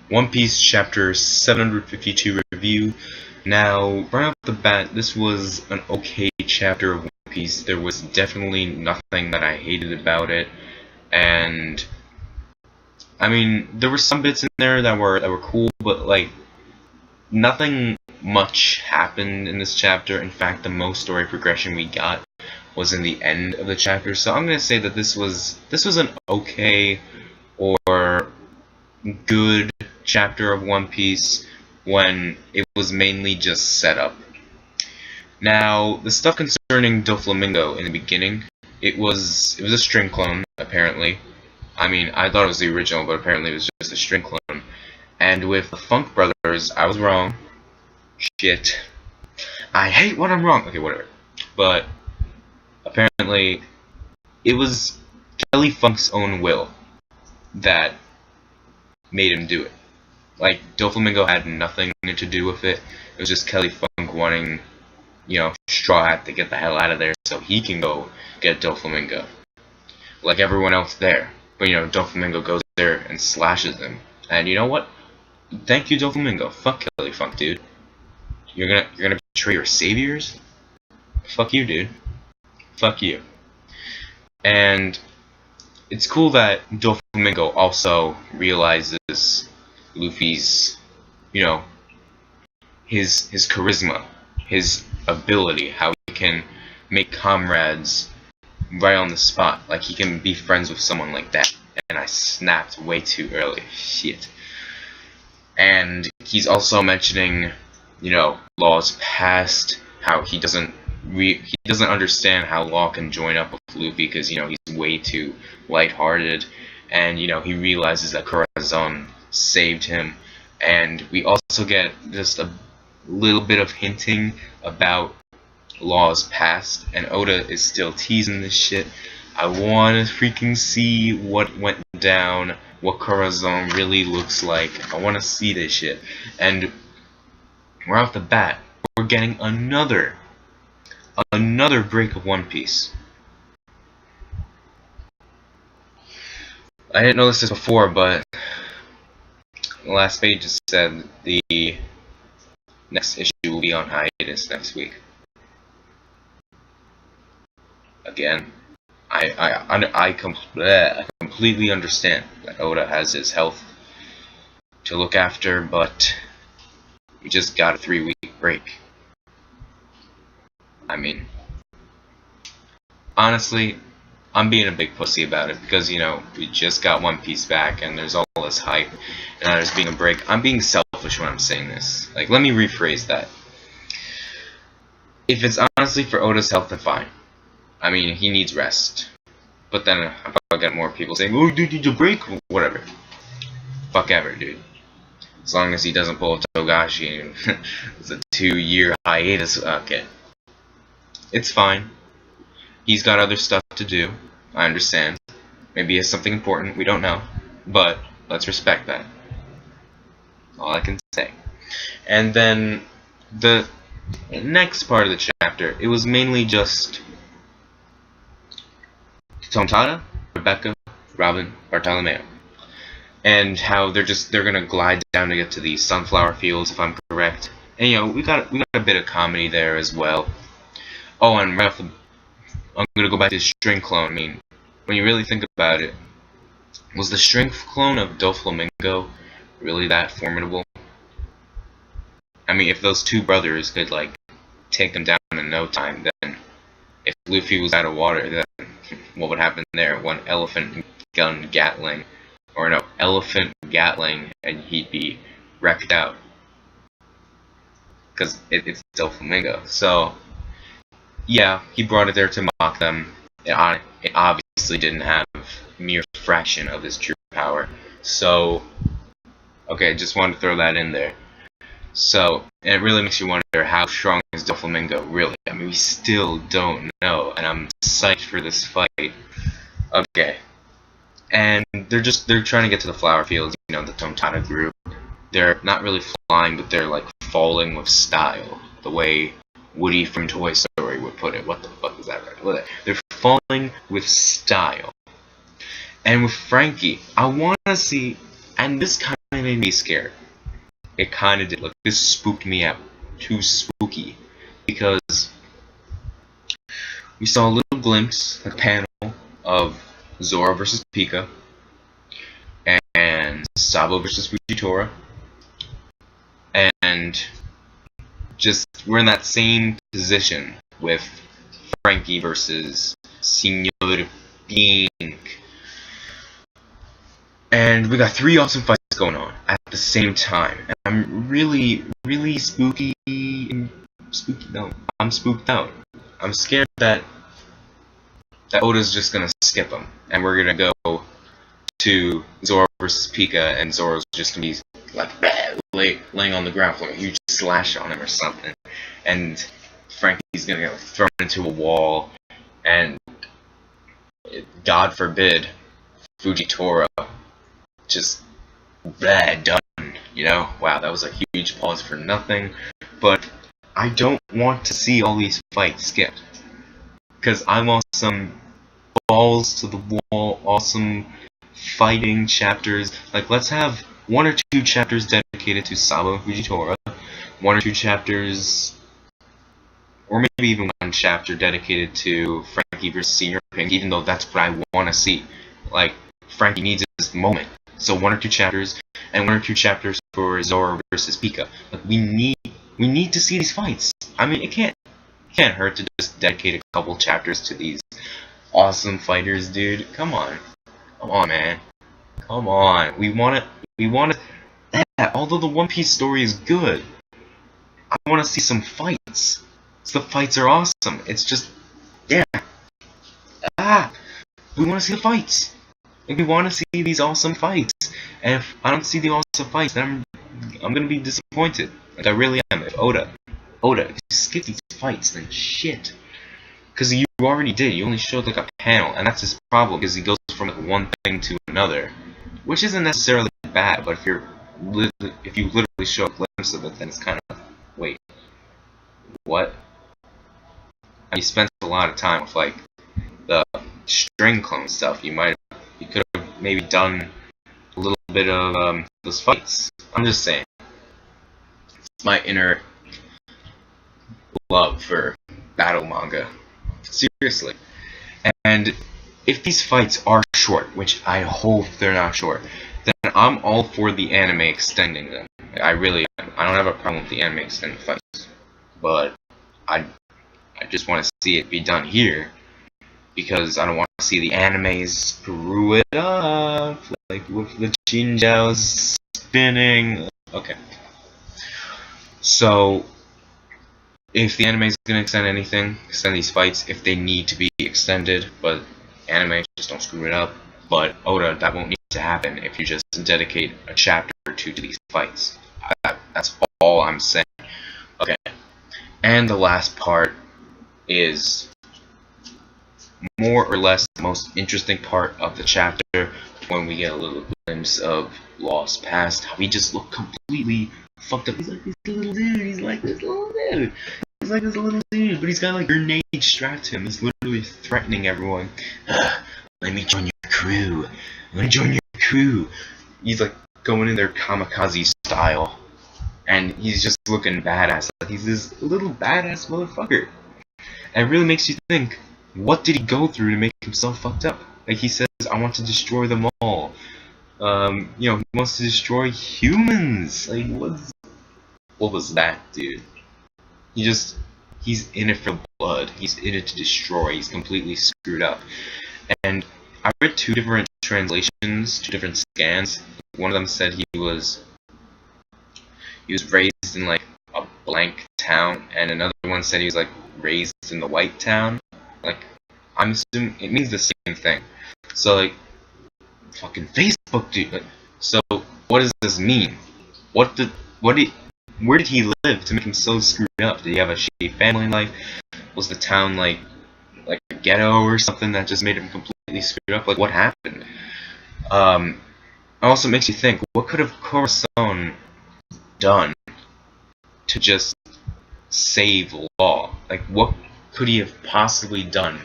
One Piece Chapter 752 review. Now, right off the bat, this was an okay chapter of One Piece. There was definitely nothing that I hated about it, and I mean, there were some bits in there that were cool, but like nothing much happened in this chapter. In fact, the most story progression we got was in the end of the chapter. So I'm gonna say that this was an okay or good chapter of One Piece when it was mainly just set up. Now, the stuff concerning Doflamingo in the beginning, it was a string clone, apparently. I mean, I thought it was the original, but apparently it was just a string clone. And with the Funk Brothers, I was wrong. Shit. I hate when I'm wrong. Okay, whatever. But apparently, it was Kelly Funk's own will that made him do it. Like, Doflamingo had nothing to do with it. It was just Kelly Funk wanting, Straw Hat to get the hell out of there so he can go get Doflamingo. Like everyone else there. But, Doflamingo goes there and slashes him. And you know what? Thank you, Doflamingo. Fuck Kelly Funk, dude. You're gonna betray your saviors? Fuck you, dude. Fuck you. And it's cool that Doflamingo also realizes Luffy's, his charisma, his ability, how he can make comrades right on the spot. Like, he can be friends with someone like that. And I snapped way too early. Shit. And he's also mentioning, Law's past, how he doesn't understand how Law can join up with Luffy because, he's way too lighthearted. And, he realizes that Corazon saved him. And we also get just a little bit of hinting about Law's past. And Oda is still teasing this shit. I want to freaking see what went down, what Corazon really looks like. I want to see this shit. And right off the bat, we're getting another break of One Piece. I didn't notice this before, but the last page just said the next issue will be on hiatus next week. Again, I completely understand that Oda has his health to look after, but we just got a 3-week break. I mean, honestly, I'm being a big pussy about it because, we just got One Piece back and there's all this hype and now there's being a break. I'm being selfish when I'm saying this. Like, let me rephrase that. If it's honestly for Oda's health, then fine. I mean, he needs rest. But then I'll probably get more people saying, oh, dude, need a break? Whatever. Fuck ever, dude. As long as he doesn't pull a Togashi and it's a 2-year hiatus. Okay. It's fine. He's got other stuff to do. I understand. Maybe he has something important. We don't know. But let's respect that. All I can say. And then the next part of the chapter, it was mainly just Tontada, Rebecca, Robin, Bartolomeo, and how they're gonna glide down to get to the sunflower fields, if I'm correct. And we got a bit of comedy there as well. Oh, and right off I'm gonna go back to the string clone. I mean, when you really think about it, was the string clone of Doflamingo really that formidable? I mean, if those two brothers could like take them down in no time, then if Luffy was out of water, then what would happen there? One elephant gun Gatling, or no, elephant Gatling, and he'd be wrecked out. Because it's Doflamingo. So, yeah, he brought it there to mock them. It obviously didn't have a mere fraction of his true power. So, okay, just wanted to throw that in there. So, and it really makes you wonder, how strong is Doflamingo really? I mean, we still don't know, and I'm psyched for this fight. Okay. And they're trying to get to the flower fields, the Tontada group. They're not really flying, but they're like falling with style, the way Woody from Toy Story would put it. What the fuck is that? They're falling with style. And with Frankie, I want to see And this kind of made me scared. It kind of did. Like, this spooked me out. Too spooky. Because we saw a little glimpse, like a panel, of Zoro versus Pika, and Sabo versus Fujitora, and just we're in that same position with Frankie versus Senor Pink. And we got 3 awesome fights going on at the same time. And I'm really spooky. No, I'm spooked out. I'm scared that Oda's just gonna skip him, and we're gonna go to Zoro versus Pika, and Zoro's just gonna be like laying on the ground with a huge slash on him or something, and Frankie's gonna get thrown into a wall, and God forbid Fujitora just done. You know, wow, that was a huge pause for nothing. But I don't want to see all these fights skipped, because I want some balls to the wall, awesome fighting chapters. Like, let's have 1 or 2 chapters dedicated to Sabo and Fujitora, 1 or 2 chapters, or maybe even 1 chapter dedicated to Frankie versus Senior Pink, even though that's what I want to see. Like, Frankie needs this moment. So 1 or 2 chapters, and 1 or 2 chapters for Zoro versus Pika. Like, we need to see these fights. I mean, it can't hurt to just dedicate a couple chapters to these awesome fighters, dude. Come on, man. Come on. We want it. Yeah, although the One Piece story is good, I want to see some fights. So the fights are awesome. It's just, yeah. We want to see the fights. Like, we want to see these awesome fights. And if I don't see the awesome fights, then I'm gonna be disappointed. Like, I really am. If Oda, if you skip these fights, then shit. Because you already did. You only showed like a panel, and that's his problem. Because he goes from like one thing to another, which isn't necessarily bad. But if you literally show a glimpse of it, then it's kind of, wait, what? And you spent a lot of time with like the string clone stuff. You could have maybe done a little bit of those fights. I'm just saying. It's my inner love for battle manga. Seriously. And if these fights are short, which I hope they're not short, then I'm all for the anime extending them. I really am. I don't have a problem with the anime extending fights. But I just want to see it be done here, because I don't want to see the animes screw it up, like with the Chinjaos spinning. Okay. So, if the anime is going to extend these fights if they need to be extended, but anime, just don't screw it up. But Oda, that won't need to happen if you just dedicate a chapter or 2 to these fights. That's all I'm saying. Okay. And the last part is more or less the most interesting part of the chapter, when we get a little glimpse of Lost Past, how he just looked completely fucked up. He's like this little dude, but he's got like grenades strapped to him. He's literally threatening everyone. Let me join your crew. He's like going in there kamikaze style, and he's just looking badass. Like, he's this little badass motherfucker. And it really makes you think, what did he go through to make himself fucked up? Like, he says, I want to destroy them all. He wants to destroy humans. Like, what was that, dude? He's in it for blood. He's in it to destroy. He's completely screwed up. And I read 2 different translations, 2 different scans. One of them said he was raised in like a blank town, and another one said he was like raised in the white town. Like, I'm assuming it means the same thing. So like, fucking Facebook, dude. Like, so what does this mean? Where did he live to make him so screwed up? Did he have a shitty family life? Was the town like a ghetto or something that just made him completely screwed up? Like, what happened? It also makes you think, what could have Corazon done to just save Law? Like, what could he have possibly done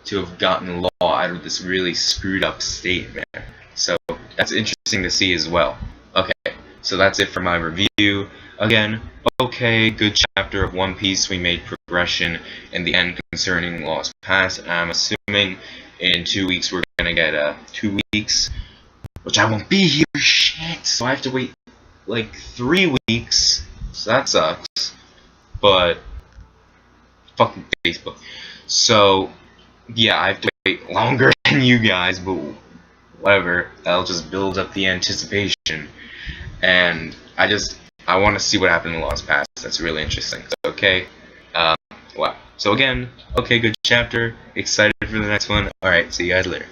to have gotten Law out of this really screwed up state, man? So that's interesting to see as well. Okay, so that's it for my review. Again, okay, good chapter of One Piece. We made progression in the end concerning Lost Past. I'm assuming in 2 weeks we're gonna get 2 weeks, which I won't be here. Shit. So I have to wait like 3 weeks. So that sucks. But fucking Facebook. So yeah, I have to wait longer than you guys, but whatever. That'll just build up the anticipation. And I want to see what happened in Lost Past. That's really interesting. So, okay. Wow. So again, okay, good chapter. Excited for the next one. Alright, see you guys later.